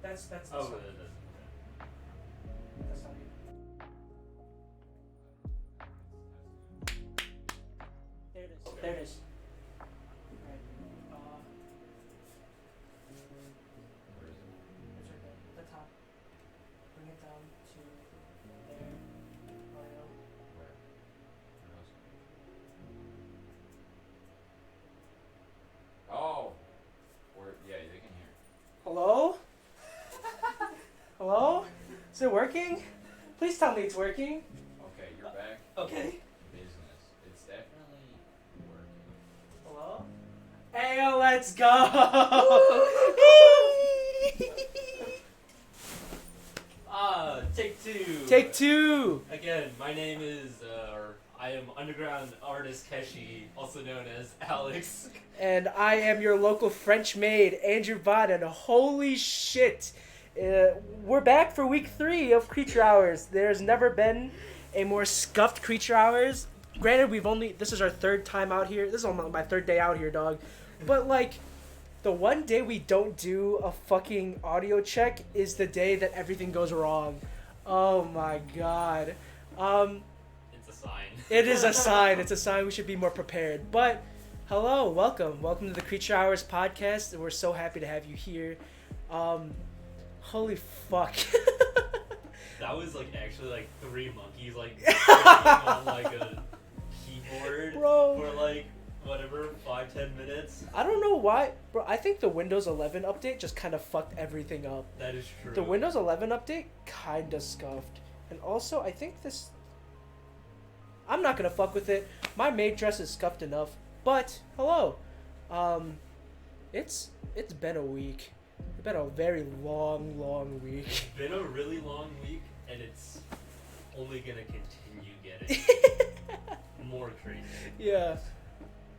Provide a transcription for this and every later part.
That's Oh, not you. There it is. Okay. There it is. Right. Where is it? It's right there. The top. Bring it down to there. Mario. Where? Where else? Oh! Where? Yeah, they can hear. Hello? Hello? Is it working? Please tell me it's working. Okay, you're back. Okay. Business. It's definitely working. Hello? Ayo, let's go! Take two. Take two! Again, my name is, I am underground artist Keshi, also known as Alex. And I am your local French maid, Andrew Vaughn, and holy shit! We're back for week 3 of Creature Hours. There's never been a more scuffed Creature Hours. Granted, this is our 3rd time out here. This is almost my 3rd day out here, dog. But, like, the one day we don't do a fucking audio check is the day that everything goes wrong. Oh my god. It's a sign. It is a sign. It's a sign we should be more prepared. But, hello, welcome. Welcome to the Creature Hours podcast. We're so happy to have you here. Holy fuck. That was, like, actually, like, 3 monkeys, like, on, like, a keyboard Bro. for, like, whatever, 5-10 minutes. I don't know why. Bro, I think the Windows 11 update just kind of fucked everything up. That is true. The Windows 11 update kind of scuffed. And also, I think this... I'm not going to fuck with it. My maid dress is scuffed enough. But, hello. It's been a week. It's been a very long week. It's been a really long week, and it's only gonna continue getting more crazy. Yeah.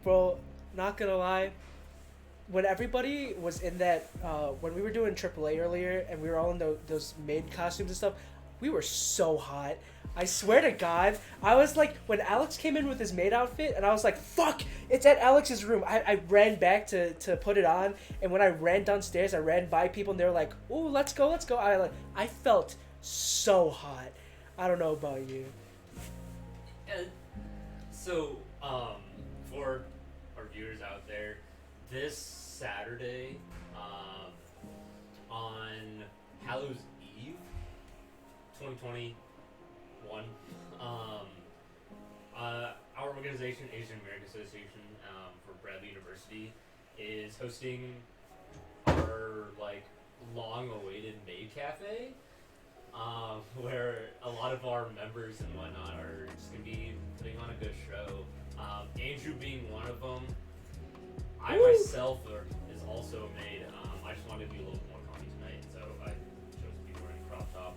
Bro, not gonna lie. When everybody was in that, when we were doing AAA earlier, and we were all in those maid costumes and stuff, we were so hot. I swear to God, I was like, when Alex came in with his maid outfit, and I was like, fuck, it's at Alex's room. I ran back to put it on, and when I ran downstairs, I ran by people, and they were like, ooh, let's go. I felt so hot. I don't know about you. And so, for our viewers out there, this Saturday, on Hallows Eve, 2021, our organization, Asian American Association for Bradley University, is hosting our, like, long-awaited maid cafe, where a lot of our members and whatnot are just going to be putting on a good show. Andrew being one of them. I myself is also a maid. I just wanted to be a little more comfy tonight, so I chose to be wearing a crop top.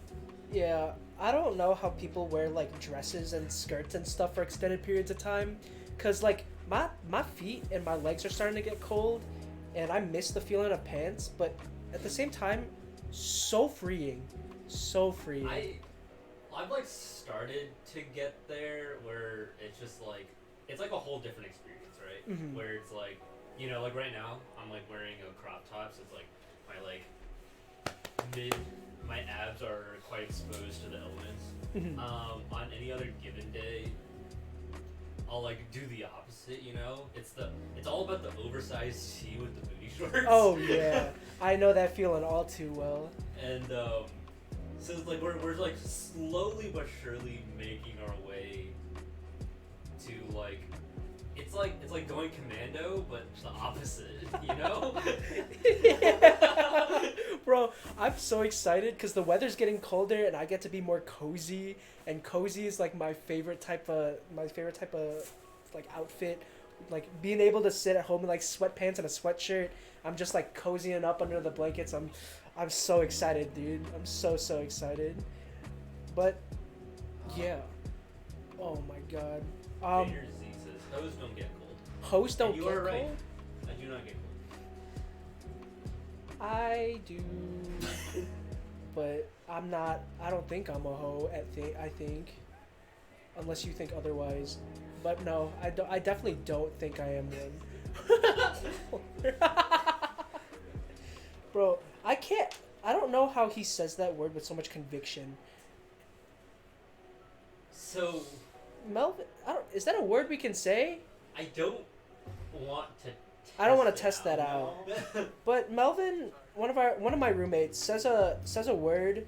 Yeah, I don't know how people wear like dresses and skirts and stuff for extended periods of time, cause like my feet and my legs are starting to get cold, and I miss the feeling of pants. But at the same time, so freeing. I've like started to get there where it's just like it's like a whole different experience, right? Mhm. Where it's like, you know, like right now I'm like wearing a crop top, so it's like my abs are quite exposed to the elements. Mhm. On any other given day, I'll like do the opposite, you know? It's all about the oversized tee with the booty shorts. Oh yeah, I know that feeling all too well. And so it's like we're like slowly but surely making our way to like it's like going commando but the opposite, you know? Yeah. Bro, I'm so excited because the weather's getting colder and I get to be more cozy, and cozy is like my favorite type of like outfit. Like being able to sit at home in like sweatpants and a sweatshirt, I'm just like cozying up under the blankets. I'm so excited, dude. I'm so excited. But yeah. Oh my god. Vader Z says hoes don't get cold. Hosts don't And you get are right. cold? I do not get cold. I do, but I'm not. I don't think I'm a hoe. I think. unless you think otherwise. But no, I definitely don't think I am one. Bro, I can't. I don't know how he says that word with so much conviction. So Melvin, I don't. Is that a word we can say? I don't want to. I don't want test to test that out. now. But Melvin, one of my roommates says a word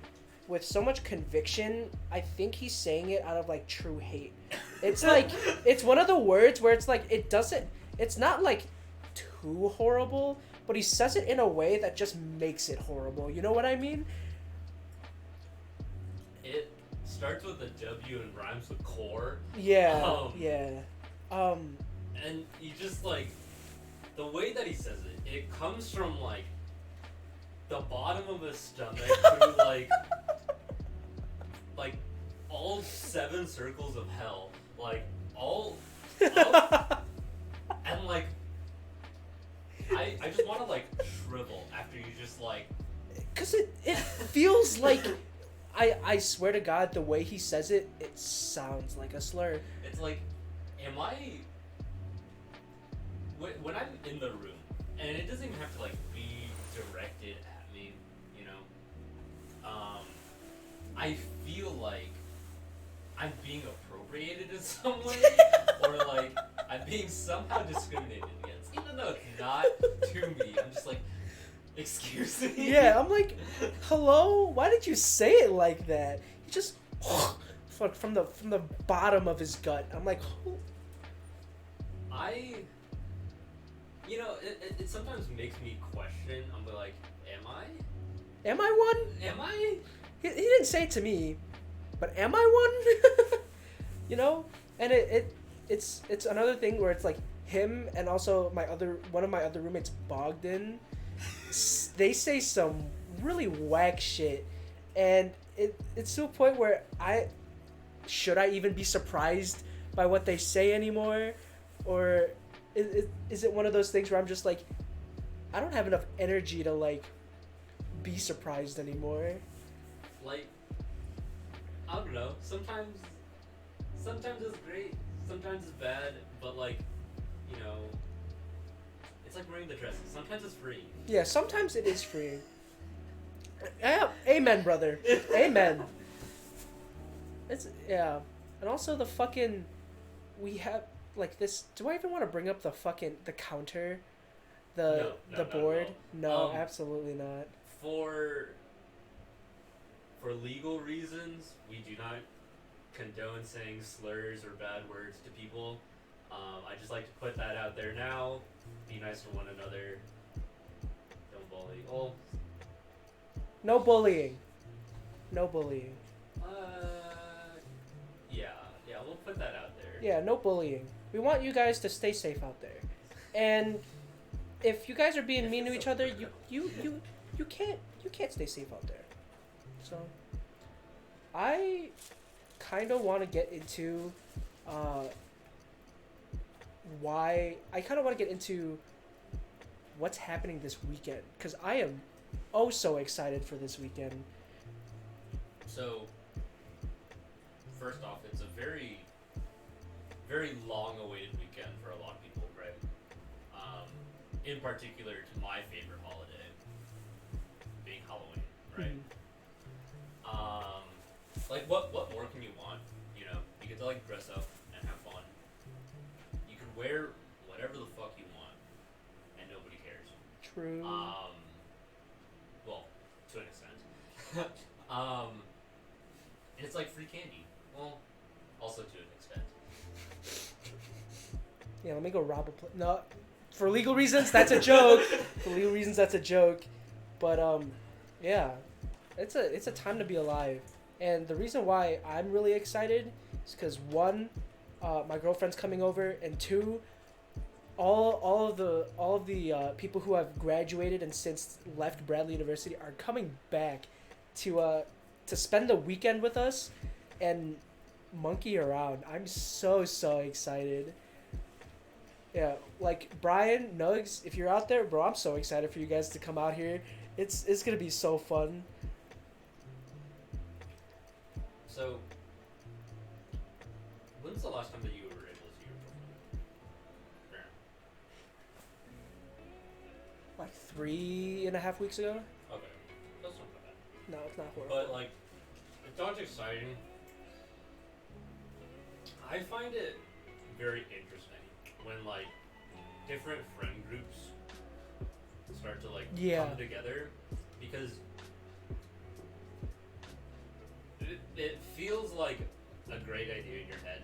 with so much conviction. I think he's saying it out of like true hate. It's like it's one of the words where it's like it's not like too horrible, but he says it in a way that just makes it horrible. You know what I mean? It starts with a W and rhymes with core. Yeah. Yeah. And you just like the way that he says it comes from like the bottom of his stomach to like all 7 circles of hell, like all up, and like I just want to like shrivel after you just like, cause it feels like I swear to God, the way he says it sounds like a slur. it's like, am I when I'm in the room, and it doesn't even have to like be directed at me, you know. I feel like I'm being appropriated in some way, or like I'm being somehow discriminated against, even though it's not to me. I'm just like, excuse me. Yeah, I'm like, hello? Why did you say it like that? He just from the bottom of his gut. I'm like, you know, it sometimes makes me question. I'm like, am I one? am I? He didn't say it to me, but am I one? You know, and it's another thing where it's like him and also one of my other roommates, Bogdan. They say some really whack shit, and it's to a point where should I even be surprised by what they say anymore, or is it one of those things where I'm just like, I don't have enough energy to like be surprised anymore. Like, I don't know. Sometimes it's great. Sometimes it's bad. But like, you know, it's like wearing the dresses. Sometimes it's free. Yeah, sometimes it is free. Yeah, amen, brother. Amen. Yeah, and also the fucking we have like this. Do I even want to bring up the counter, the board? No, absolutely not. For legal reasons, we do not condone saying slurs or bad words to people. I just like to put that out there now. Be nice to one another. Don't bully. Oh. No bullying. No bullying. Yeah, we'll put that out there. Yeah, no bullying. We want you guys to stay safe out there. And if you guys are being mean to each other, you can't stay safe out there. So I kind of want to get into what's happening this weekend, because I am so excited for this weekend. So first off, it's a very, very long-awaited weekend for a lot of people, right? In particular, to my favorite holiday, being Halloween, right? Like, what more can you want? You know, you get to like dress up and have fun. You can wear whatever the fuck you want, and nobody cares. True. Well, to an extent. And it's like free candy. Well, also to an extent. Yeah, let me go rob a place. No, for legal reasons, that's a joke. For legal reasons, that's a joke. But yeah, it's a time to be alive. And the reason why I'm really excited is because one, my girlfriend's coming over, and two, all of the people who have graduated and since left Bradley University are coming back to spend the weekend with us and monkey around. I'm so excited. Yeah, like Brian, Nugs, if you're out there, bro, I'm so excited for you guys to come out here. It's gonna be so fun. So, the last time that you were able to see your girlfriend? Like 3.5 weeks ago. Okay, that's not bad. No, it's not horrible. But like, it sounds exciting. I find it very interesting when like different friend groups start to like Yeah. come together, because it feels like a great idea in your head,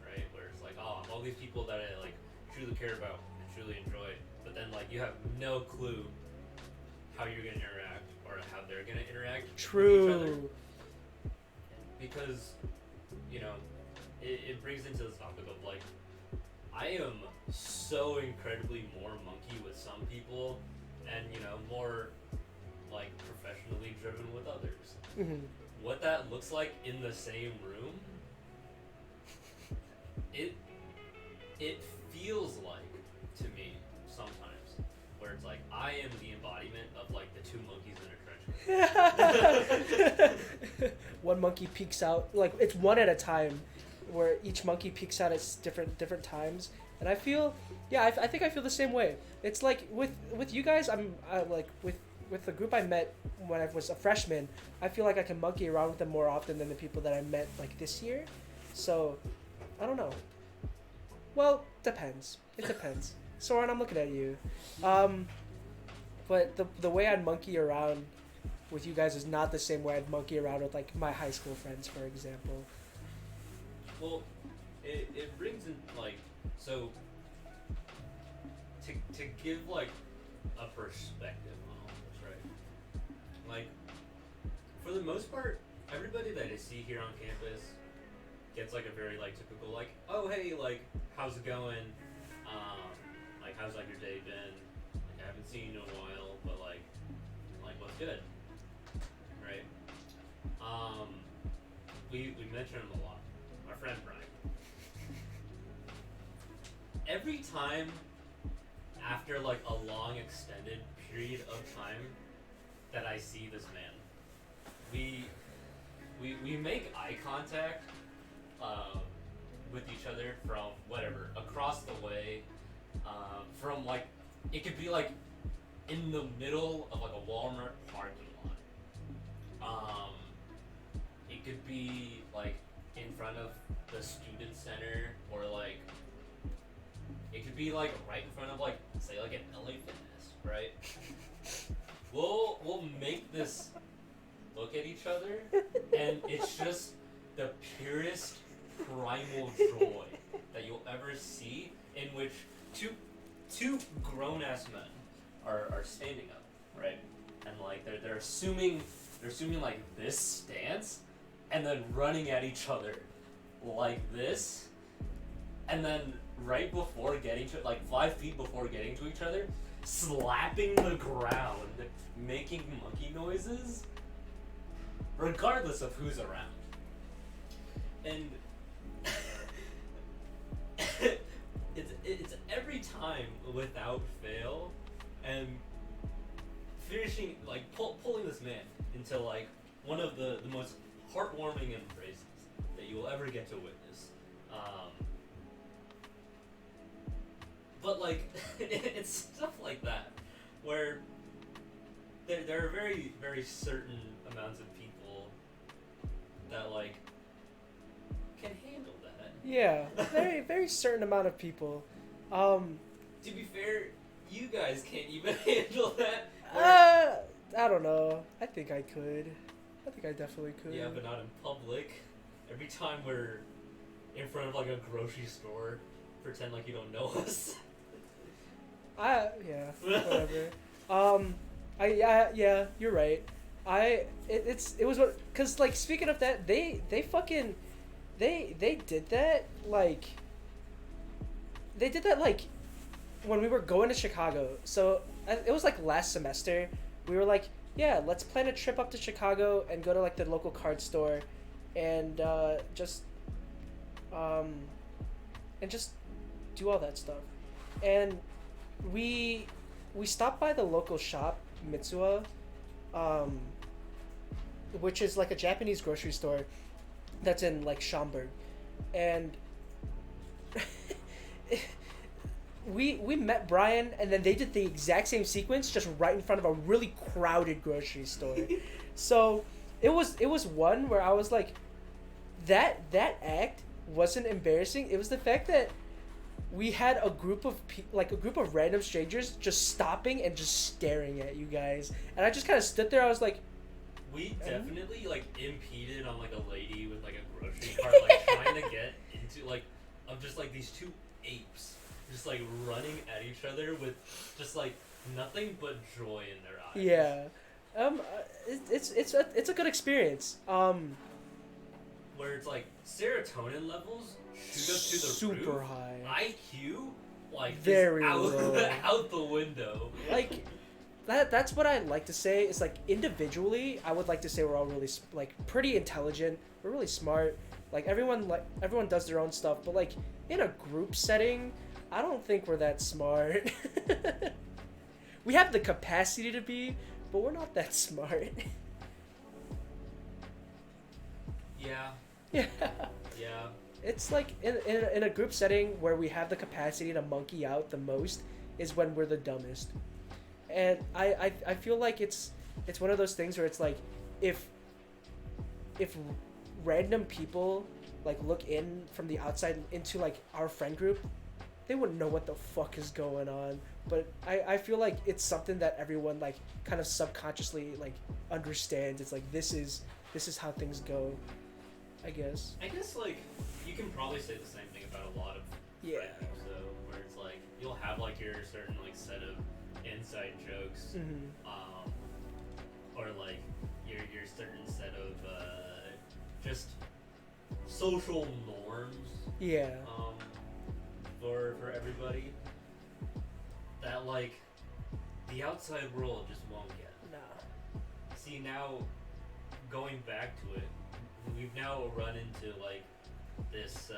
right? Where it's like, oh, all these people that I like truly care about and truly enjoy, but then like you have no clue how you're gonna interact or how they're gonna interact with each other. True. Because, you know, it brings into this topic of like, I am so incredibly more monkey with some people, and you know, more like professionally driven with others. Hmm. What that looks like in the same room, it feels like to me sometimes where it's like I am the embodiment of like the two monkeys in a trench coat. One monkey peeks out, like it's one at a time, where each monkey peeks out at different times, and I feel, yeah, I think I feel the same way. It's like with you guys, I like with the group I met when I was a freshman, I feel like I can monkey around with them more often than the people that I met like this year. So, I don't know. Well, depends. It depends. Soren, I'm looking at you. But the way I'd monkey around with you guys is not the same way I'd monkey around with like my high school friends, for example. Well, it brings in like, so to give like a perspective on all this, right? Like, for the most part, everybody that I see here on campus gets like a very like typical like, oh hey, like how's it going? Like how's like your day been? Like I haven't seen you in a while, but like what's good, right? We mention him a lot. Our friend Brian. Every time after like a long extended period of time that I see this man, we make eye contact with each other from whatever across the way, from like it could be like in the middle of like a Walmart parking lot. It could be like in front of the student center, or like it could be like right in front of like say like an LA Fitness, right? We'll make this look at each other, and it's just the purest primal joy that you'll ever see, in which two grown ass men are standing up, right? And like they're assuming like this stance, and then running at each other like this, and then right before getting to like 5 feet before getting to each other, slapping the ground, making monkey noises, regardless of who's around. And it's every time without fail, and finishing like pulling this man into like one of the most heartwarming embraces that you will ever get to witness. But like it's stuff like that where there are very, very certain amounts of people that like can handle that. Yeah, very very certain amount of people. To be fair, you guys can't even handle that. I don't know. I think I could. I think I definitely could. Yeah, but not in public. Every time we're in front of like a grocery store, pretend like you don't know us. Yeah, whatever. Yeah, you're right. It was what, cause like speaking of that, they did that like when we were going to Chicago. So it was like last semester. We were like, yeah, let's plan a trip up to Chicago and go to like the local card store, and just do all that stuff. And we stopped by the local shop, Mitsuha, which is like a Japanese grocery store that's in like Schaumburg. And we met Brian, and then they did the exact same sequence just right in front of a really crowded grocery store. So it was one where I was like, that act wasn't embarrassing. It was the fact that we had a group of a group of random strangers just stopping and just staring at you guys, and I just kind of stood there. I was like, We definitely like impeded on like a lady with like a grocery cart, like trying to get into like of just like these two apes just like running at each other with just like nothing but joy in their eyes. yeah, it's a good experience. Where it's like serotonin levels shoot up to the super roof. high. IQ like Very is out, low. out the window. Like that's what I like to say. It's like individually, I would like to say we're all really like pretty intelligent. We're really smart. Like everyone does their own stuff, but like in a group setting, I don't think we're that smart. We have the capacity to be, but we're not that smart. Yeah. Yeah. Yeah. It's like in a group setting where we have the capacity to monkey out the most is when we're the dumbest. And I feel like it's one of those things where it's like if random people like look in from the outside into like our friend group, they wouldn't know what the fuck is going on. But I feel like it's something that everyone like kind of subconsciously like understands. It's like this is how things go, I guess. I guess like you can probably say the same thing about a lot of Yeah. friend groups though, where it's like you'll have like your certain like set of inside jokes, or like your certain set of just social norms. Yeah. For everybody that like the outside world just won't get. Nah. See, now going back to it, we've now run into like this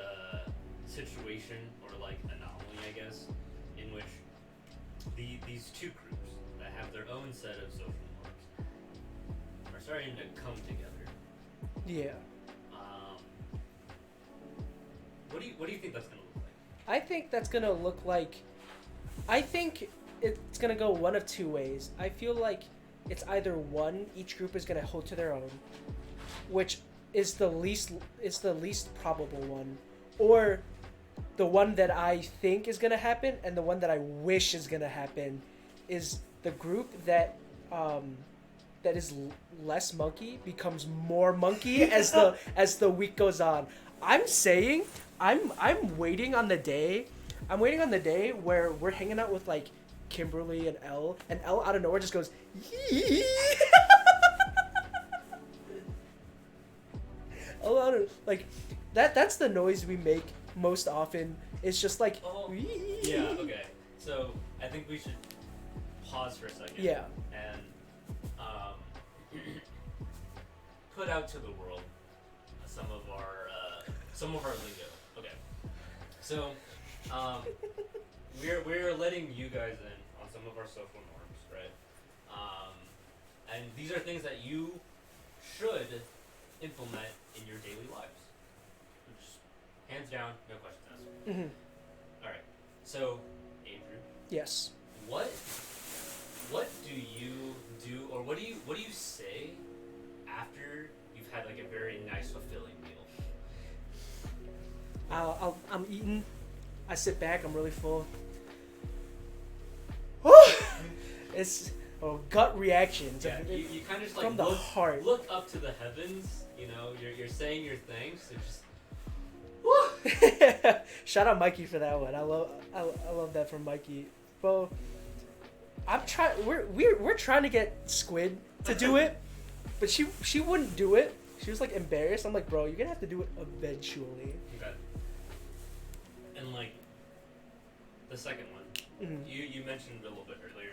situation or like anomaly, I guess, in which these two groups that have their own set of social norms are starting to come together. Yeah. What do you think that's gonna look like? I think that's gonna look like. I think it's gonna go one of two ways. I feel like it's either one, each group is gonna hold to their own, which is the least probable one, or the one that I think is gonna happen and the one that I wish is gonna happen is the group that is less monkey becomes more monkey as the week goes on. I'm saying I'm waiting on the day. I'm waiting on the day where we're hanging out with like Kimberly and Elle out of nowhere just goes yee. A lot of like that's the noise we make most often. It's just like wee. Yeah, okay. So I think we should pause for a second. Yeah. And put out to the world some of our lingo. Okay. So we're letting you guys in on some of our social norms, right? And these are things that you should implement in your daily lives. Just hands down, no questions asked. Mm-hmm. All right. So, Andrew, Yes. what do you do, or what do you say after you've had like a very nice, fulfilling meal? I'm eating. I sit back. I'm really full. It's gut reactions. Yeah, you kind of just like from the heart. look up to the heavens. You know, you're saying your things. So just Shout out Mikey for that one. I love that from Mikey. Well, I'm trying. We're trying to get Squid to do it, but she wouldn't do it. She was like embarrassed. I'm like, bro, you're gonna have to do it eventually. okay. And like the second one, you mentioned a little bit earlier.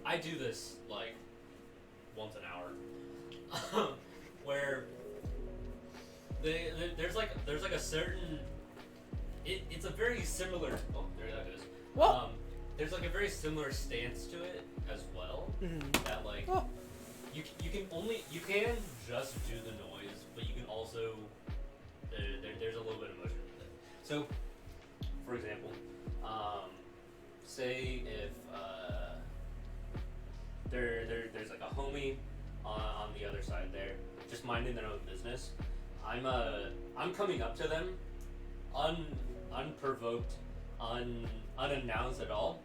I do this like once an hour, where there's like a certain. It's a very similar. Oh, there that is. Well, there's like a very similar stance to it as well. That like you can just do the noise, but you can also there's a little bit of emotion with it. So, for example, say if there's like a homie on the other side there, just minding their own business. I'm coming up to them, unprovoked, unannounced at all.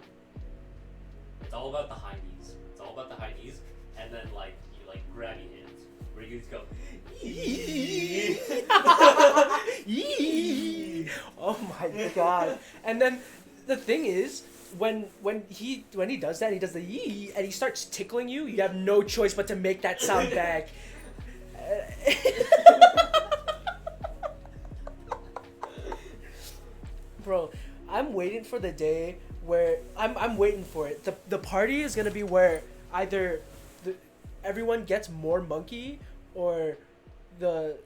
It's all about the high knees. It's all about the high knees, and then like you like grab your hands, where you just go. Oh my god! And then the thing is, when he does that, he does the yee, and he starts tickling you. You have no choice but to make that sound back. Bro, I'm waiting for the day where I'm waiting for it. The party is gonna be where either everyone gets more monkey or the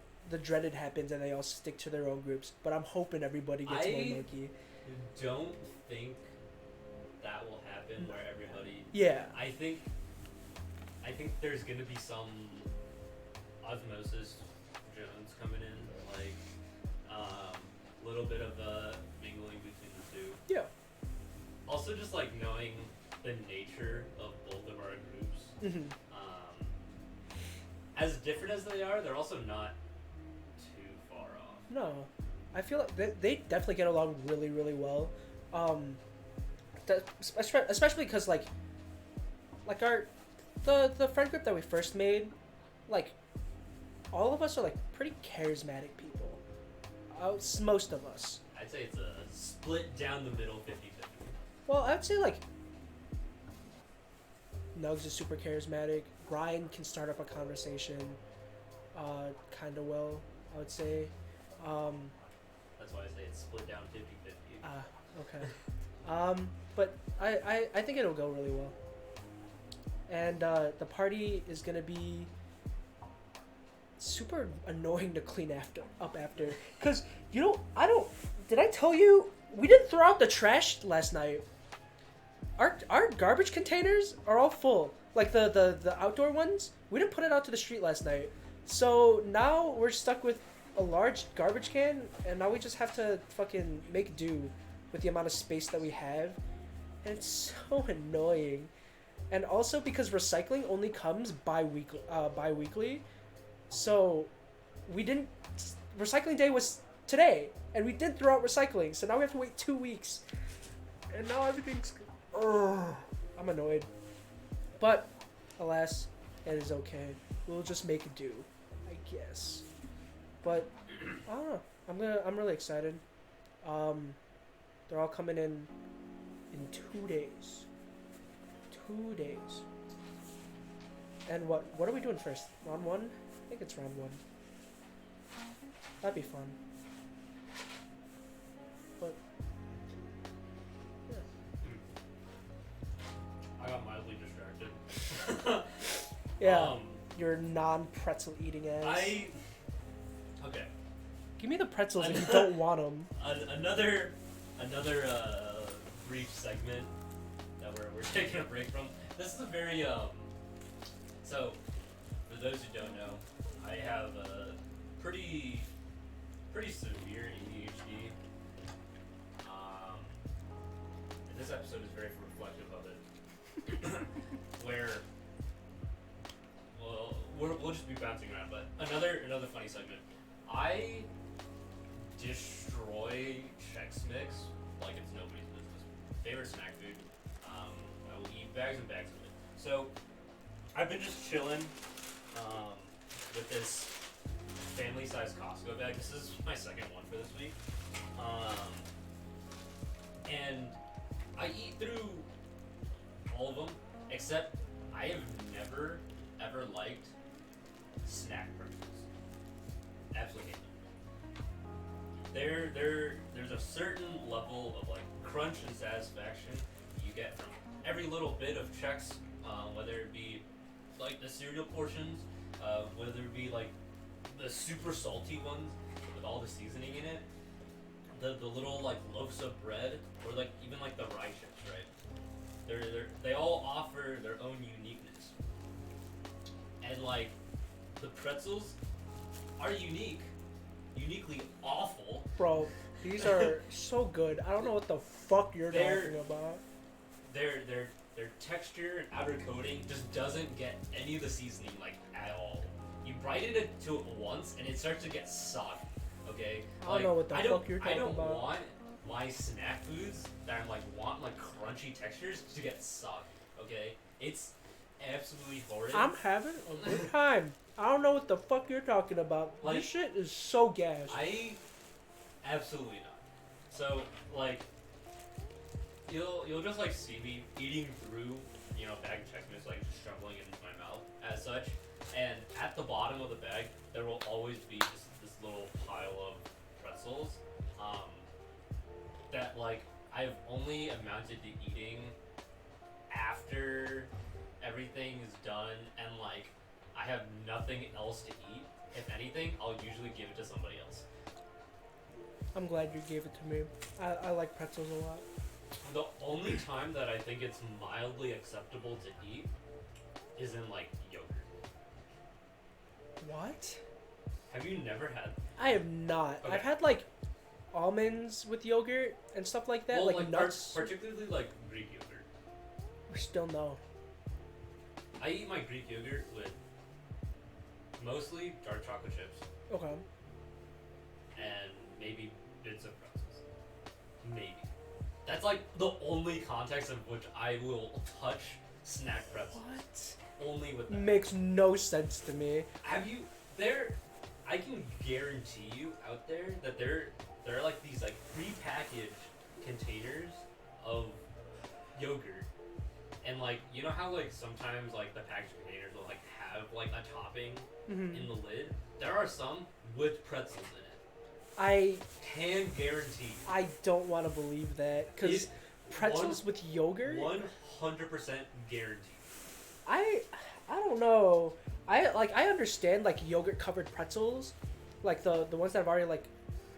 dreaded happens and they all stick to their own groups. But I'm hoping everybody gets more monkey. Don't think that will happen where everybody. Yeah. I think there's gonna be some osmosis Jones coming in, like little bit of mingling between the two. Yeah. Also, just like knowing the nature of both of our groups. Mm-hmm. As different as they are, they're also not too far off. No, I feel like they definitely get along really, really well. Especially because like the friend group that we first made, like all of us are like pretty charismatic people. Most of us. I'd say it's a split down the middle, 50-50. Well, I'd say like Nugs is super charismatic. Ryan can start up a conversation, kind of well, I would say. That's why I say it's split down 50-50. Okay. But I think it'll go really well. And the party is gonna be super annoying to clean up after. Cause did I tell you we didn't throw out the trash last night? Our garbage containers are all full. Like the outdoor ones, we didn't put it out to the street last night. So now we're stuck with a large garbage can, and now we just have to fucking make do with the amount of space that we have. And it's so annoying. And also because recycling only comes bi-weekly. So recycling day was today, and we did throw out recycling, so now we have to wait 2 weeks. And now everything's... I'm annoyed. But, alas, it is okay. We'll just make it do, I guess. But, I don't know. I'm really excited. They're all coming in 2 days. 2 days. And what are we doing first? Round 1? I think it's round 1. That'd be fun. But, yeah. I got mildly distracted. Yeah, your non-pretzel eating ass. Okay. Give me the pretzels if you don't want them. Another brief segment that we're taking a break from. This is a very So, for those who don't know, I have a pretty severe ADHD. And this episode is very reflective of it. Where, well, we'll just be bouncing around. But another funny segment. I destroy Chex Mix like it's nobody's business. Favorite snack food. I will eat bags and bags of it. So I've been just chilling with this family-sized Costco bag. This is my second one for this week. And I eat through all of them, except I have never, ever liked snack pretzels. Absolutely hate them. There's a certain level of like crunch and satisfaction you get from every little bit of Chex, whether it be like the cereal portions, whether it be like the super salty ones with all the seasoning in it, the little like loaves of bread, or like even like the rye chips, right? They all offer their own uniqueness, and like the pretzels are uniquely awful. Bro, These are so good. I don't know what the fuck you're They're- talking about. Their texture and outer coating just doesn't get any of the seasoning like at all. You bite it to it once and it starts to get soggy. Okay. I don't know what the I fuck you're I talking don't about. want my snack foods that I want crunchy textures to get soggy. Okay. It's absolutely horrid. I'm having a good time. I don't know what the fuck you're talking about. Like- This shit is so gas. Absolutely not. So like, you'll just like see me eating through bag of Chex Mix, like just shoveling it into my mouth as such, and at the bottom of the bag there will always be just this little pile of pretzels, that like I've only amounted to eating after everything is done and like I have nothing else to eat. If anything, I'll usually give it to somebody else. I'm glad you gave it to me. I like pretzels a lot. The only time that I think it's mildly acceptable to eat is in like yogurt. What? Have you never had? I have not. Okay. I've had like almonds with yogurt and stuff like that, Well, like nuts. particularly like Greek yogurt. We still no. I eat my Greek yogurt with mostly dark chocolate chips Okay. and maybe bits of pretzels. Maybe. That's like the only context in which I will touch snack pretzels. What? Only with that. Makes no sense to me. Have you I can guarantee you out there that there are like these like prepackaged containers of yogurt. And like you know how like sometimes like the packaged containers will like have like a topping Hmm. in the lid? There are some with pretzels in it. I Can guarantee don't want to believe that because It- pretzels with yogurt. 100% guaranteed. I don't know. I understand like yogurt covered pretzels, like the ones that have already like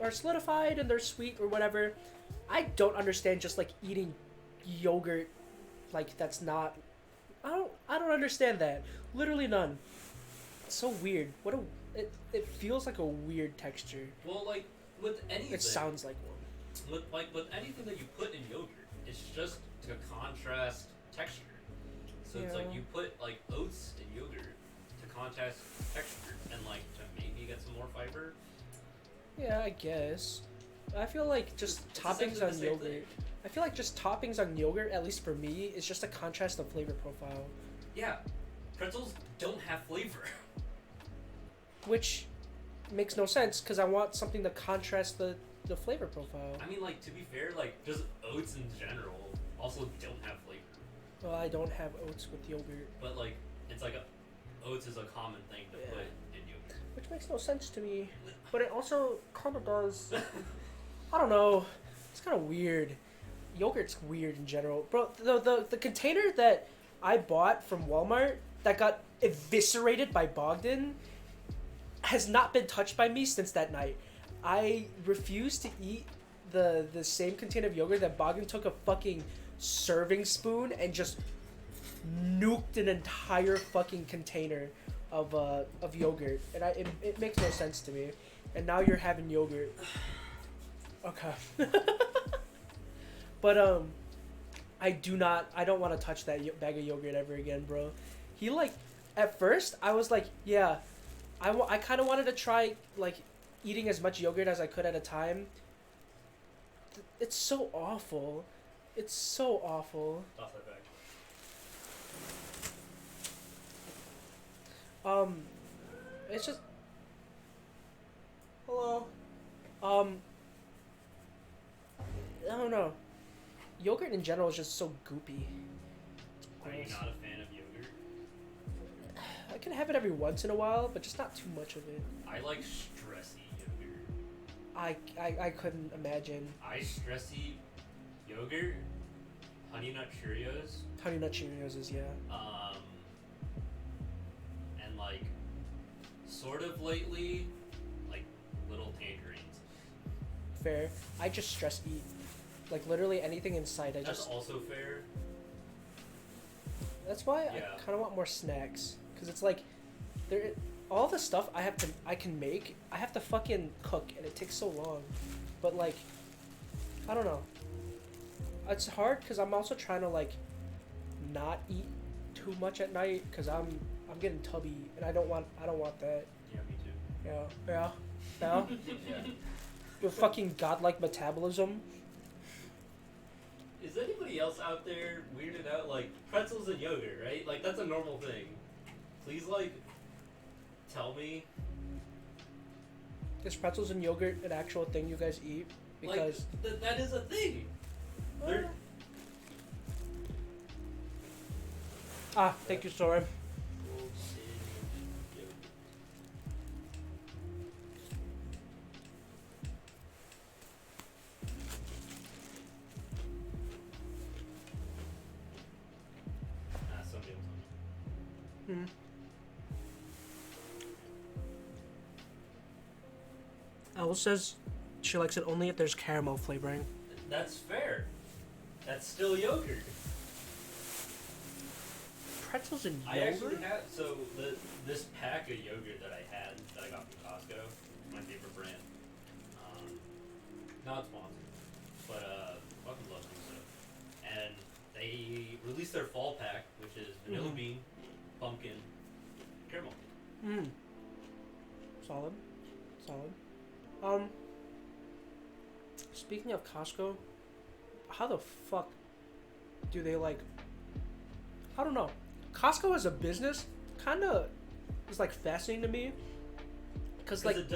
are solidified and they're sweet or whatever. I don't understand just like eating yogurt like that's not. I don't understand that. Literally none. It's so weird. It feels like a weird texture. Well, like with anything. It sounds like one. With anything that you put in yogurt, it's just to contrast texture. So it's like Yeah. you put like oats in yogurt to contrast texture and like to maybe get some more fiber. Yeah, I guess. I feel like just It's toppings essentially on the same yogurt. thing. I feel like just toppings on yogurt, at least for me, is just a contrast of flavor profile, Yeah, pretzels don't have flavor. which makes no sense because I want something to contrast the flavor profile. I mean, like to be fair, like just oats in general also don't have flavor. Well, I don't have oats with yogurt, But like it's like oats is a common thing to Yeah. put in yogurt. which makes no sense to me. But it also kind of does. I don't know. It's kind of weird. Yogurt's weird in general, bro. The container that I bought from Walmart that got eviscerated by Bogdan has not been touched by me since that night. I refuse to eat the same container of yogurt that Bogdan took a fucking serving spoon and just nuked an entire fucking container of yogurt, and it makes no sense to me. And now you're having yogurt. Okay. But I don't want to touch that bag of yogurt ever again, bro. He like, at first I was like, yeah, I kind of wanted to try like eating as much yogurt as I could at a time. It's so awful. It's so awful. Toss that back. It's just. Hello. I don't know. Yogurt in general is just so goopy. It's Are you gross. not a fan of yogurt? I can have it every once in a while, but just not too much of it. I like stressy yogurt. I couldn't imagine. I stressy yogurt, Honey Nut Cheerios, Honey Nut Cheerios is, yeah. and like sort of lately, like little tangerines. Fair. I just stress eat. Like literally anything in sight. That's also fair. That's why I Yeah. kind of want more snacks, because it's like, all the stuff I can make, I have to fucking cook, and it takes so long. But like, I don't know. It's hard because I'm also trying to like not eat too much at night because I'm getting tubby and I don't want that. Yeah, me too. Yeah. Yeah. Your fucking godlike metabolism. Is anybody else out there weirded out like pretzels and yogurt, right? Like that's a normal thing. Please like tell me. Is pretzels and yogurt an actual thing you guys eat? Because Like that is a thing. They're- thank you, Soren. Somebody else. Hmm. Elle says she likes it only if there's caramel flavoring. That's fair. That's still yogurt. Pretzels and I yogurt? actually had this pack of yogurt that I had that I got from Costco, my favorite brand. Not sponsored, but fucking love them so. And they released their fall pack, which is vanilla bean, pumpkin, caramel. Solid. Speaking of Costco, how the fuck do they like? I don't know. Costco as a business kind of is like fascinating to me because like it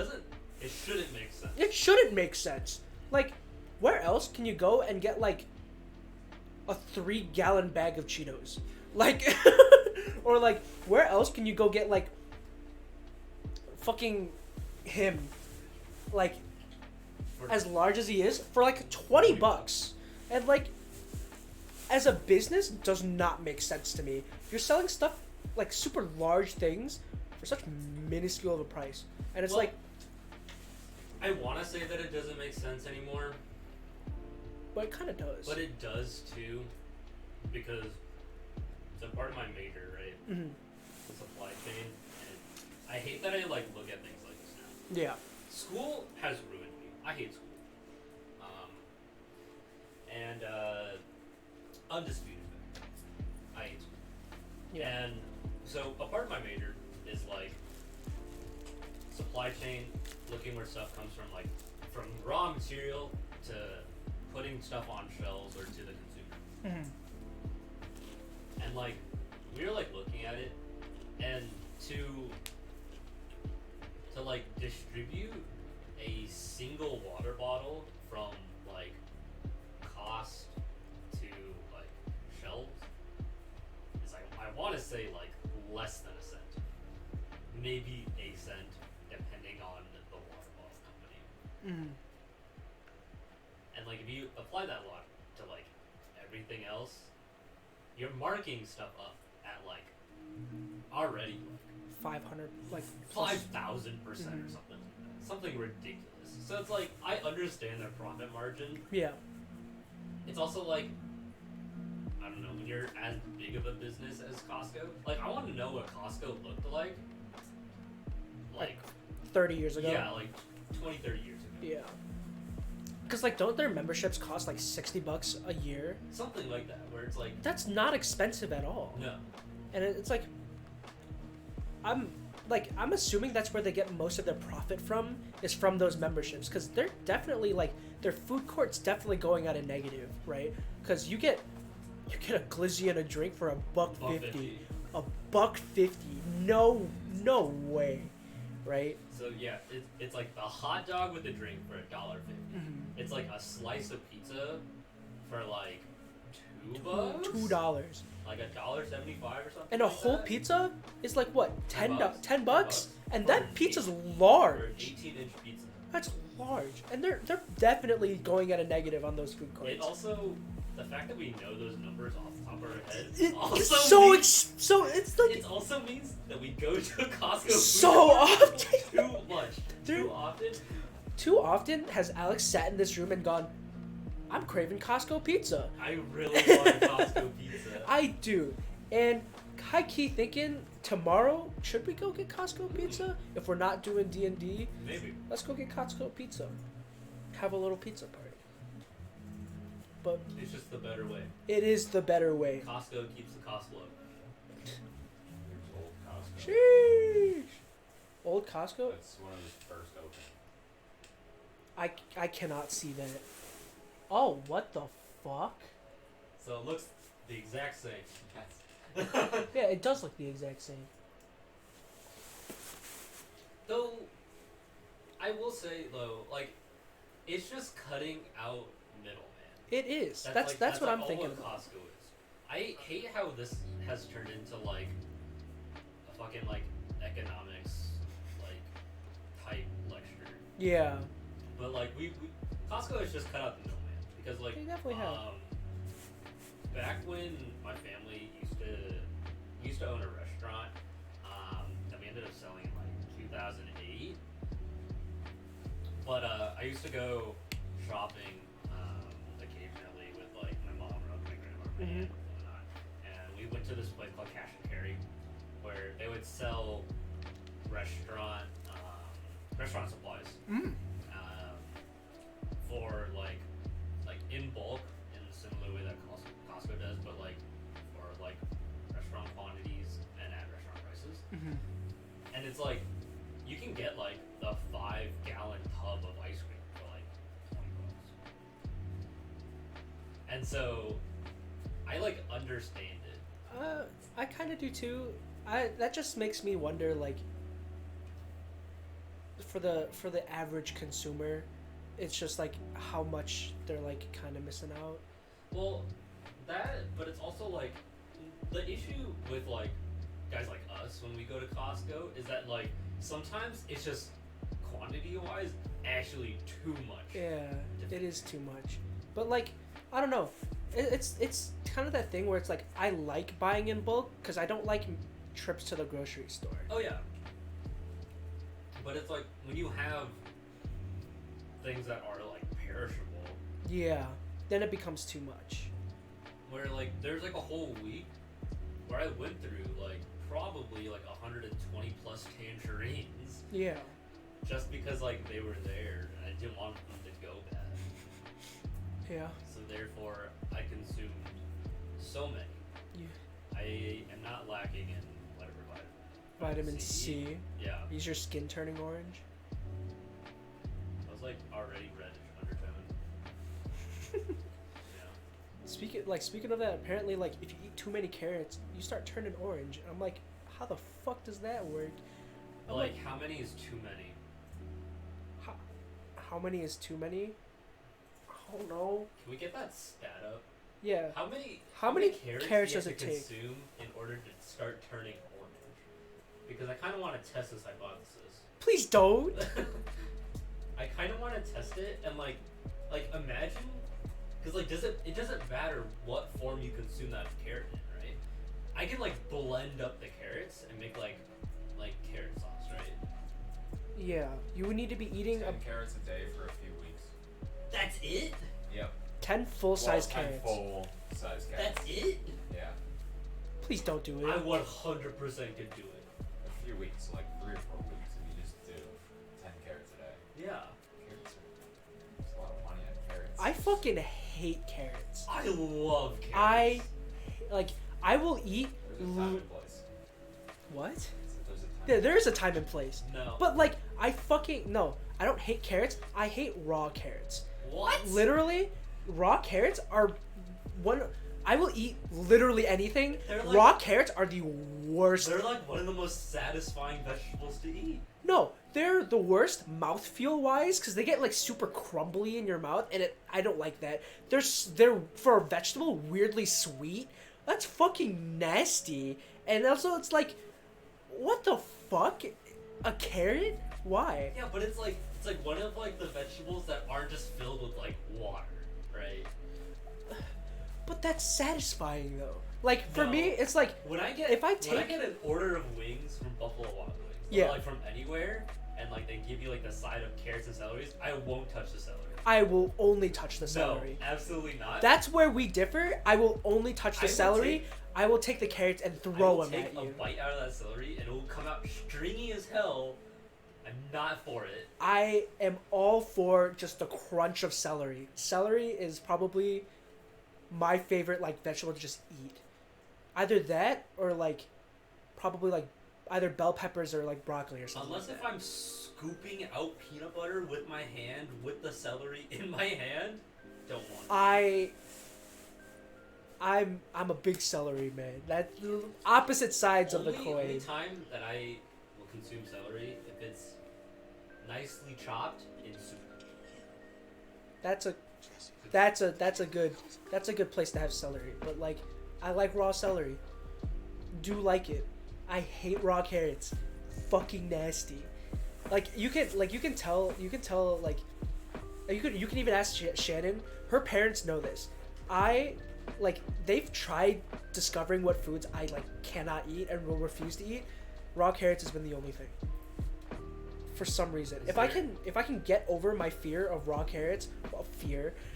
shouldn't make sense. it shouldn't make sense. Like, where else can you go and get like a 3-gallon bag of Cheetos? Like, or like, where else can you go get like fucking him, like, as large as he is, for like $20? And like, as a business, does not make sense to me. You're selling stuff like super large things for such minuscule of a price, and it's like, I want to say that it doesn't make sense anymore, but it kind of does. but it does too, because it's a part of my major, right? Mm-hmm. The supply chain, and I hate that I like look at things like this now. Yeah. School has ruined me. I hate school. And undisputed fact, I hate school. Yeah. And so a part of my major is like supply chain, looking where stuff comes from, like from raw material to putting stuff on shelves or to the consumer. Mm-hmm. And like we were like looking at it, and to like distribute a single water bottle from like cost to like shelves is like, I want to say like less than a cent, maybe a cent, depending on the water bottle company. Mm-hmm. And like if you apply that lot to like everything else, you're marking stuff up at like already 500, like 5,000% or something ridiculous. So it's like, I understand their profit margin. Yeah. It's also like, I don't know, when you're as big of a business as Costco, like I want to know what Costco looked like 30 years ago. yeah, like 20, 30 years ago. Yeah. Because like, don't their memberships cost like $60 a year? Something like that, where it's like, That's not expensive at all. no. And it's like, I'm assuming that's where they get most of their profit from, is from those memberships, because they're definitely like, their food court's definitely going at a negative, right? Because you get a glizzy and a drink for $1.50. $1.50. No way, right? So yeah, it's like the hot dog with the drink for $1.50. Mm-hmm. It's like a slice of pizza for like $2. $2. Like $1.75 or something. And a like whole that. pizza is like what? $10? $10? And For that an pizza's For an large. 18-inch pizza. That's large. And they're definitely going at a negative on those food courts. It also, the fact that we know those numbers off the top of our head, It- also it's so means, so it's like it also means that we go to a Costco so food court often. too much, Dude. too often. Too often has Alex sat in this room and gone, I'm craving Costco pizza. I really want a Costco pizza. I do. And high key thinking tomorrow, should we go get Costco pizza? If we're not doing D&D, Maybe. let's go get Costco pizza. Have a little pizza party. but It's just the better way. it is the better way. Costco keeps the cost low. There's old Costco. Sheesh. Old Costco? That's one of his first openings. I cannot see that. Oh, what the fuck? So it looks the exact same. Yes. Yeah, it does look the exact same. Though, I will say though, like, it's just cutting out middleman. It is. That's That's what like I'm all thinking what about. Costco is. I hate how this has turned into like a fucking like economics like type lecture. Yeah, But like we Costco has just cut out the middleman because like they definitely have. back when my family used to own a restaurant that we ended up selling in like 2008. But I used to go shopping occasionally with like my mom or my grandma or my aunt and whatnot, and we went to this place called Cash and Carry, where they would sell restaurant supplies for like in bulk in the similar way that Costco does, but like for like restaurant quantities and at restaurant prices. And it's like you can get like the 5-gallon tub of ice cream for like $20. And so I like understand it. I kind of do too. That just makes me wonder, like, for the average consumer, it's just like how much they're like kind of missing out. Well, that, but it's also like the issue with like guys like us when we go to Costco is that like sometimes it's just quantity wise actually too much. Yeah, it is too much. But like, I don't know. It's kind of that thing where it's like I like buying in bulk because I don't like trips to the grocery store. Oh yeah. But it's like when you have things that are like perishable, Yeah, then it becomes too much. where like there's like a whole week where I went through like probably like 120 plus tangerines Yeah. just because like they were there and I didn't want them to go bad. Yeah. So therefore I consumed so many. Yeah. I am not lacking in whatever Vitamin C. Yeah. Is your skin turning orange? I was like already reddish undertone. Yeah. Speaking of that, apparently like if you eat too many carrots, you start turning orange. And I'm like, how the fuck does that work? I'm Like how many is too many? how many is too many? I don't know. Can we get that stat up? Yeah. How many carrots do you does have it to take? consume in order to start turning orange? Because I kind of want to test this hypothesis. Please don't. I kind of want to test it and like imagine, because like it doesn't matter what form you consume that carrot in, right? I can like blend up the carrots and make like carrot sauce, right? Yeah. You would need to be eating 10 carrots a day for a few weeks. That's it? Yep. 10 full-size carrots. Full size carrots. That's it? Yeah. Please don't do I it. 100% could do it. A few weeks, like 3 or 4 weeks, if you just do 10 carrots a day. Yeah. Carrots there's a lot of money on carrots. I fucking hate carrots. I love carrots. I will eat. There's a time and place. What? There's a time. Yeah, there is a time and place. No. But like, I don't hate carrots. I hate raw carrots. What? Literally, raw carrots are one. I will eat literally anything. They're like- Raw carrots are the worst. They're like one of the most satisfying vegetables to eat. No, they're the worst mouthfeel wise because they get like super crumbly in your mouth, and I don't like that. They're for a vegetable weirdly sweet. That's fucking nasty. And also, it's like, what the fuck? A carrot? Why? Yeah, but it's like one of like the vegetables that aren't just filled with like water, right? But that's satisfying though. Like for No. me, it's like When I get If I when I take- get an order of wings from Buffalo Wild Wings, Yeah. or like from anywhere, and like they give you like the side of carrots and celeries, I won't touch the celery. I will only touch the celery. No, absolutely not. That's where we differ. I will only touch I the will celery. take- I will take the carrots and I throw will them take at a you. bite out of that celery and it will come out stringy as hell. I'm not for it. I am all for just the crunch of celery. Celery is probably my favorite like vegetable to just eat. Either that or like probably like either bell peppers or like broccoli or something. Unless like if that. I'm scooping out peanut butter with my hand, with the celery in my hand, don't want it. I'm a big celery man. That opposite sides of the Only coin. time that I will consume celery if it's nicely chopped in soup. That's a good place to have celery. But like, I like raw celery. Do like it. I hate raw carrots. Fucking nasty. Like you can tell like you can even ask Shannon. Her parents know this. They've tried discovering what foods I like cannot eat and will refuse to eat. Raw carrots has been the only thing. For some reason, if I can get over my fear of raw carrots,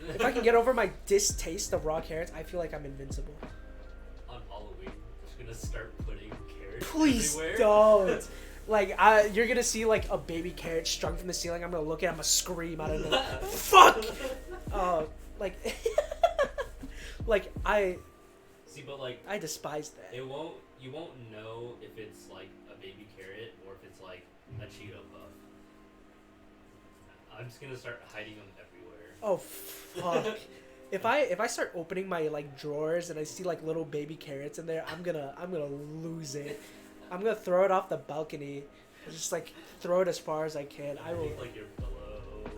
if I can get over my distaste of raw carrots, I feel like I'm invincible. On Halloween, I'm just gonna start putting carrots Please everywhere. don't. Like, you're gonna see like a baby carrot strung from the ceiling. I'm gonna look at it, I'm gonna scream out of the fuck. Like, like See, but like I despise that. you won't know if it's like a baby carrot or if it's like a Cheeto puff. I'm just gonna start hiding them everywhere. Oh fuck. If I start opening my like drawers and I see like little baby carrots in there, I'm gonna lose it. I'm gonna throw it off the balcony. Just like throw it as far as I can. I will. Like your pillow.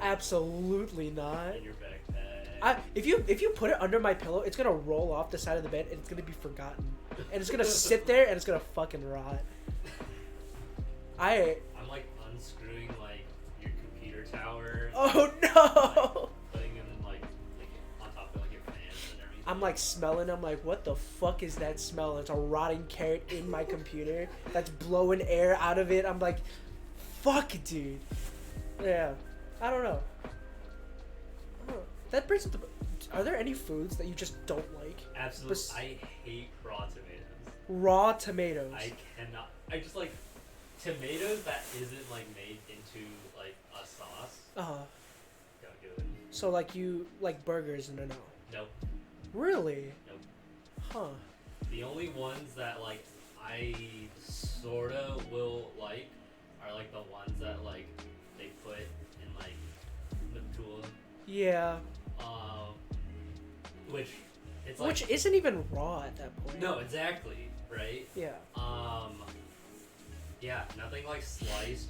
Absolutely not. In your backpack. If you put it under my pillow, it's gonna roll off the side of the bed and it's gonna be forgotten. And it's gonna sit there and it's gonna fucking rot. I'm like unscrewing like your computer tower. Oh no! Putting them like on top of like your fans and everything. I'm like smelling. I'm like, what the fuck is that smell? It's a rotting carrot in my computer that's blowing air out of it. I'm like, fuck, dude. Yeah, I don't know. That brings up the. Are there any foods that you just don't like? Absolutely. I hate raw tomatoes. Raw tomatoes. I cannot. I just like tomatoes that isn't like made into like a sauce. Don't do it. So like you like burgers and no. Nope. Really? Nope. Huh. The only ones that like I sorta will like are like the ones that like they put in like Nutella. Yeah. Which it's like Which isn't even raw at that point. no, exactly, right? Yeah. Yeah, nothing like sliced.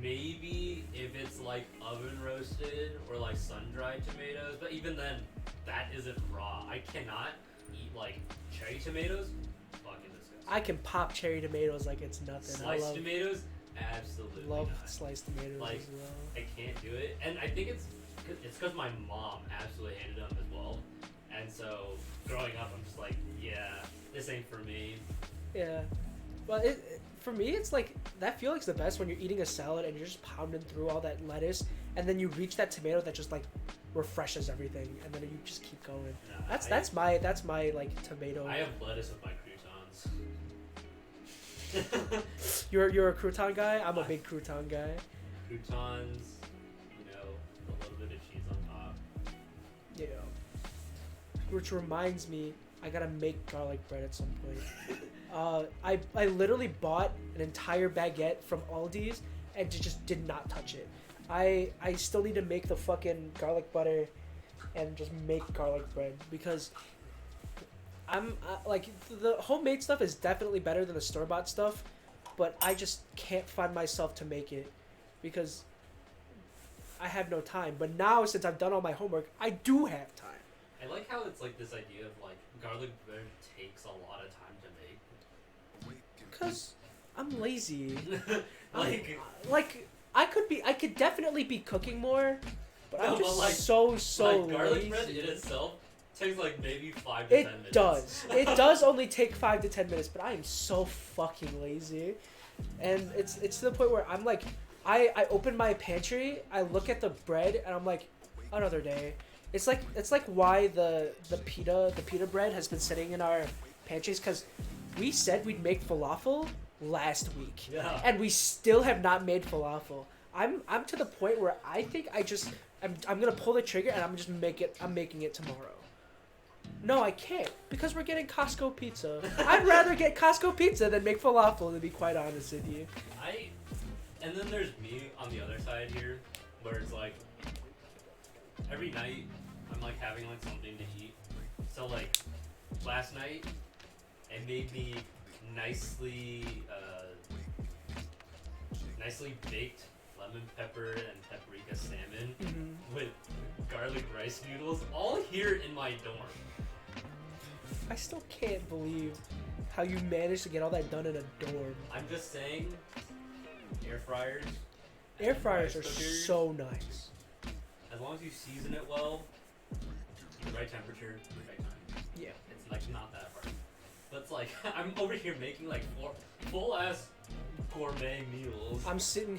Maybe if it's like oven roasted or like sun dried tomatoes, but even then, that isn't raw. I cannot eat like cherry tomatoes. Fucking disgusting. I can pop cherry tomatoes like it's nothing. Sliced tomatoes, absolutely love not. sliced tomatoes Like, as well. I can't do it, and I think it's because my mom absolutely hated them as well, and so growing up, I'm just like, yeah, this ain't for me. Yeah. Well, for me, it's like that feels the best when you're eating a salad and you're just pounding through all that lettuce, and then you reach that tomato that just like refreshes everything, and then you just keep going. Nah, That's my like tomato. I have lettuce with my croutons. You're a crouton guy. I'm a big crouton guy. Croutons, you know, a little bit of cheese on top. Yeah. Which reminds me, I gotta make garlic bread at some point. I literally bought an entire baguette from Aldi's and just did not touch it. I still need to make the fucking garlic butter and just make garlic bread because I'm like the homemade stuff is definitely better than the store-bought stuff, but I just can't find myself to make it because I have no time. But now since I've done all my homework, I do have time. I like how it's like this idea of like garlic bread takes a lot of time to make. Cause I'm lazy. like I could definitely be cooking more, but I'm No, just but, like- so like garlic lazy. bread in itself takes like maybe 5 to 10 minutes. It does. It does only take 5 to 10 minutes, but I am so fucking lazy, and it's to the point where I'm like, I open my pantry, I look at the bread, and I'm like, another day. It's like why the pita bread has been sitting in our pantries because we said we'd make falafel last week, Yeah. and we still have not made falafel. I'm to the point where I think I'm gonna pull the trigger and I'm making it tomorrow. No, I can't because we're getting Costco pizza. I'd rather get Costco pizza than make falafel, to be quite honest with you. And then there's me on the other side here, where it's like every night I'm like having like something to eat. So like last night it made me nicely baked lemon pepper and paprika salmon with garlic rice noodles, all here in my dorm. I still can't believe how you managed to get all that done in a dorm. I'm just saying, air fryers. Air fryers are rice cookers, so nice. as long as you season it well, the right temperature, right time. Yeah. It's like not that hard. But it's like I'm over here making like full ass gourmet meals. I'm sitting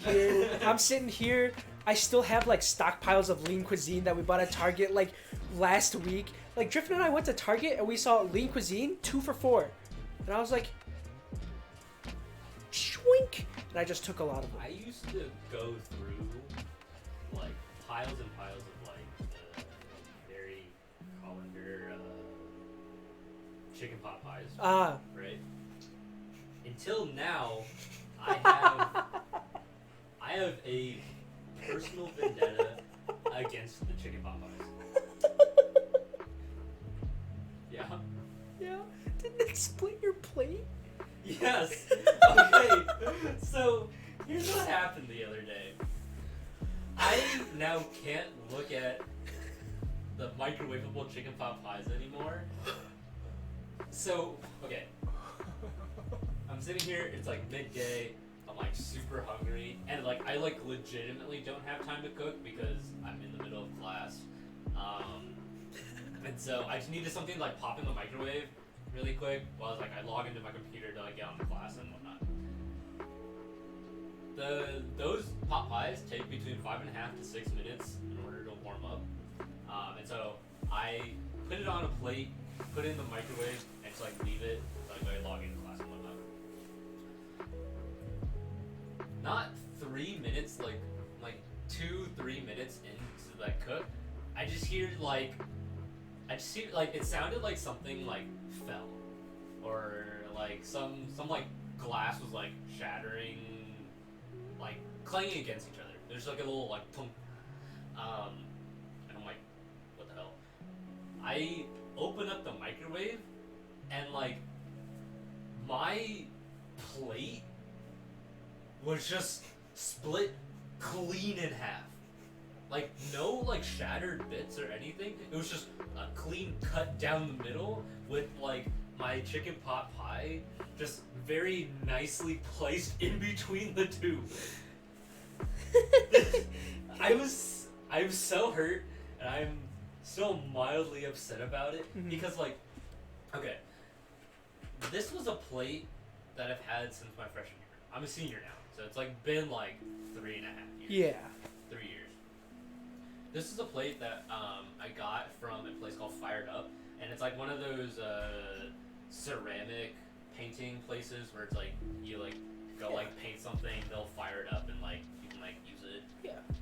here. I still have like stockpiles of lean cuisine that we bought at Target like last week. Like Drift and I went to Target and we saw lean cuisine 2 for $4. And I was like, shwink! And I just took a lot of it. I used to go through like piles and piles of like berry colander chicken pot pies. Ah. Right? Until now, I have a personal vendetta against the chicken pot pies. Yeah. Yeah. Didn't it split your plate? Yes. Okay. So here's what happened the other day. I now can't look at the microwavable chicken pot pies anymore. So, okay. I'm sitting here, it's like midday, I'm like super hungry, and like I like legitimately don't have time to cook because I'm in the middle of class. And so I just needed something to like pop in the microwave really quick while like I log into my computer to like get on the class and whatnot. Those pot pies take between 5.5 to 6 minutes in order to warm up. And so I put it on a plate, put it in the microwave, and just like leave it like I log into class and whatnot. Not 3 minutes, like 2-3 minutes into that cook, I just hear like it sounded like something like fell, or like some like glass was like shattering, like clanging against each other. There's like a little like thump, and I'm like, what the hell? I open up the microwave, and like my plate was just split clean in half. Like no like shattered bits or anything. It was just a clean cut down the middle with like my chicken pot pie just very nicely placed in between the two. I was so hurt, and I'm still mildly upset about it because like, okay, this was a plate that I've had since my freshman year. I'm a senior now, so it's like been like 3.5 years. Yeah. 3 years. This is a plate that I got from a place called Fired Up, and it's like one of those ceramic painting places where it's like you like go like paint something, they'll fire it up and like you can like use it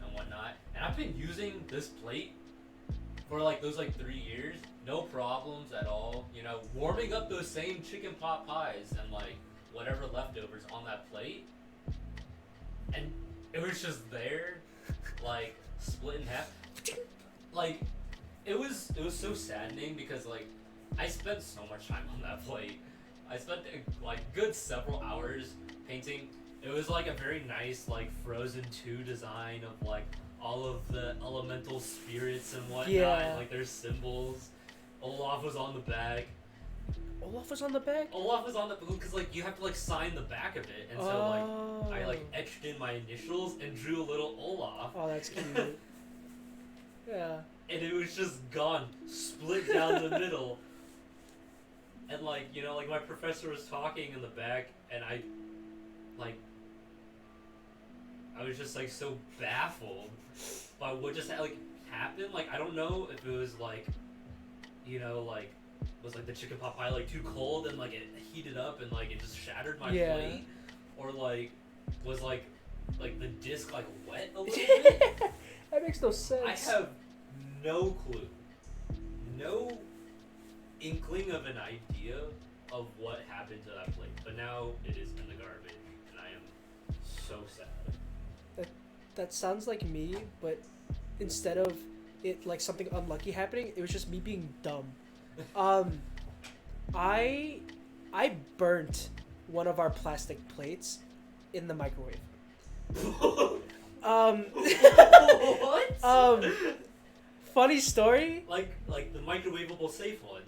and whatnot. And I've been using this plate for like those like 3 years, no problems at all. You know, warming up those same chicken pot pies and like whatever leftovers on that plate, and it was just there, like split in half. Like it was so saddening because like I spent so much time on that plate. I spent like good several hours painting. It was like a very nice like Frozen 2 design of like all of the elemental spirits and whatnot. Yeah. Like their symbols. Olaf was on the back. Olaf was on the back? Olaf was on the because like you have to like sign the back of it, and so like I like etched in my initials and drew a little Olaf. Oh, that's cute. Yeah. And it was just gone, split down the middle. And like, you know, like my professor was talking in the back, and I was just like so baffled by what just like happened. Like I don't know if it was like, you know, like was like the chicken pot pie like too cold and like it heated up and like it just shattered my plate, or like was like the disc like wet a little bit. That makes no sense. I have no clue. No inkling of an idea of what happened to that plate, but now it is in the garbage, and I am so sad. That sounds like me, but instead of it like something unlucky happening, it was just me being dumb. I burnt one of our plastic plates in the microwave. What? Funny story. Like the microwavable safe ones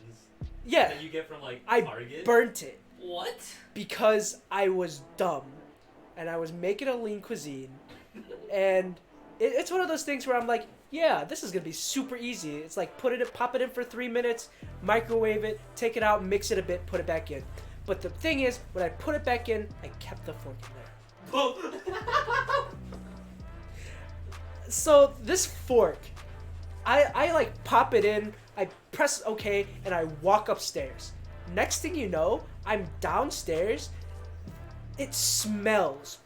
Yeah, that you get from like I Target. burnt it What? because I was dumb, and I was making a lean cuisine, and it's one of those things where I'm like, yeah, this is gonna be super easy. It's like pop it in for 3 minutes, microwave it, take it out, mix it a bit, put it back in. But the thing is, when I put it back in, I kept the fork in there. So this fork, I like pop it in, I press OK, and I walk upstairs. Next thing you know, I'm downstairs. It smells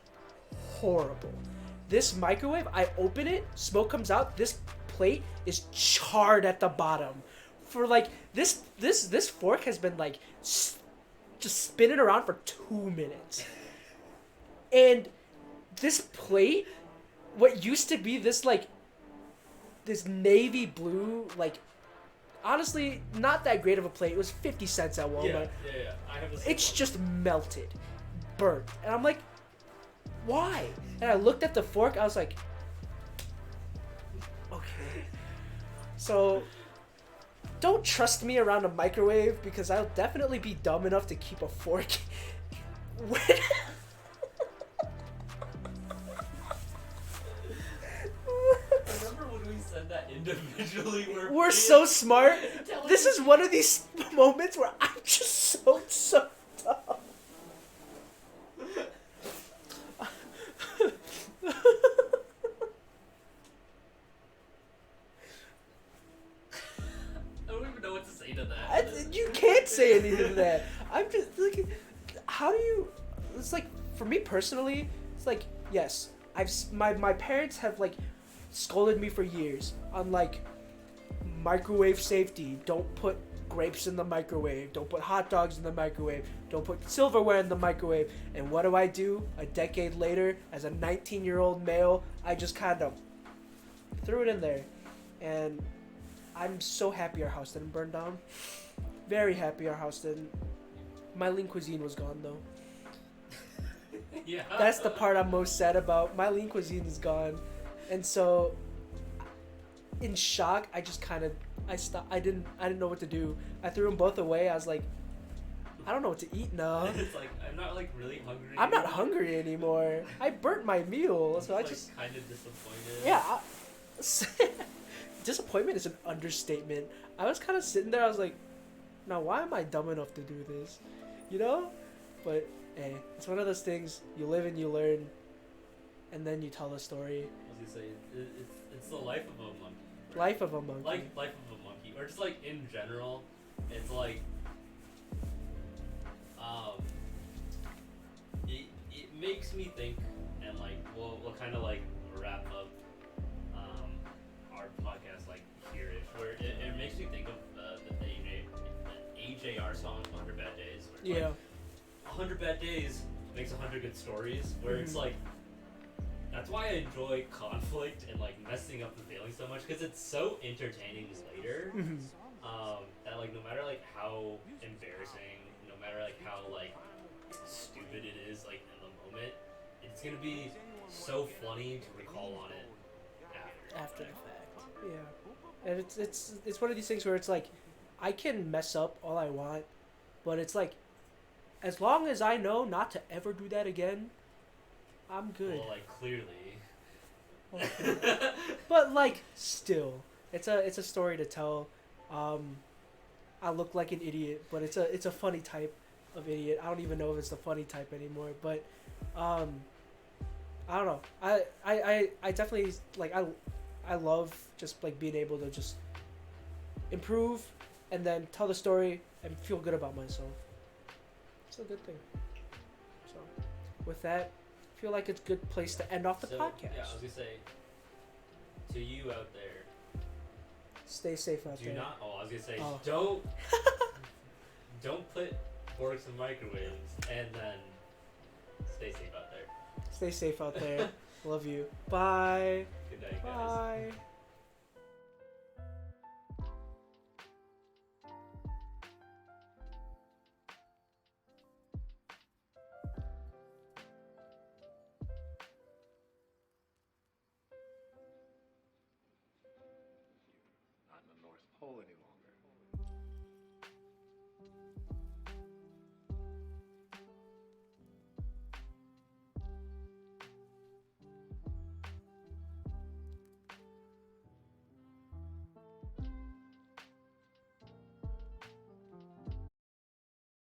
horrible. This microwave, I open it, smoke comes out, this plate is charred at the bottom. For like, this fork has been like, just spinning around for 2 minutes. And this plate, what used to be this like, this navy blue, like, honestly, not that great of a plate. It was 50 cents at Walmart. Yeah. I have the same It's one. just melted, burnt. And I'm like, why? And I looked at the fork, I was like, okay. So, don't trust me around a microwave because I'll definitely be dumb enough to keep a fork. When... Remember when we said that individually? We're so smart. This is one of these moments where I'm just so dumb. I don't even know what to say to that. You can't say anything to that. I'm just like, how do you? It's like for me personally, it's like yes, my parents have like scolded me for years on like microwave safety. Don't put grapes in the microwave. Don't put hot dogs in the microwave. Don't put silverware in the microwave. And what do? A decade later, as a 19-year-old male, I just kind of threw it in there, and I'm so happy our house didn't burn down. Very happy our house didn't. My lean cuisine was gone though. Yeah. That's the part I'm most sad about. My lean cuisine is gone, and so in shock, I just kind of I stopped. I didn't know what to do. I threw them both away. I was like, I don't know what to eat now. It's like I'm not like really hungry. I'm not anymore. hungry anymore. I burnt my meal, I'm so I like, just kind of disappointed. yeah. Disappointment is an understatement. I was kind of sitting there. I was like, now why am I dumb enough to do this? You know? But hey, it's one of those things. You live and you learn, and then you tell the story. I was gonna say it's the life of a monkey. right? Life of a monkey. Life of a monkey, or just like in general, it's like it makes me think, and like we'll kind of like wrap up our podcast like here-ish, where it makes me think of the AJR song 100 Bad Days, where it's Yeah. like 100 Bad Days makes 100 good stories, where it's like that's why I enjoy conflict and like messing up the feeling so much, because it's so entertaining later. Mhm. That like no matter like how embarrassing, no matter like how like stupid it is like in the moment, it's gonna be so funny to recall on it After the fact. Yeah. And it's one of these things where it's like, I can mess up all I want, but it's like, as long as I know not to ever do that again, I'm good. Well, like clearly. But like, still, it's a story to tell. I look like an idiot, but it's a funny type of idiot. I don't even know if it's the funny type anymore, but I don't know. I definitely like I love just like being able to just improve and then tell the story and feel good about myself. It's a good thing. So, with that, I feel like it's a good place to end off the So, podcast. Yeah, I was gonna say to you out there, Stay safe out do there. not. Oh, I was gonna say Oh. don't put forks in microwaves, and then stay safe out there. Stay safe out there. Love you. Bye. Good night, guys. Bye. Not in the North Pole anymore.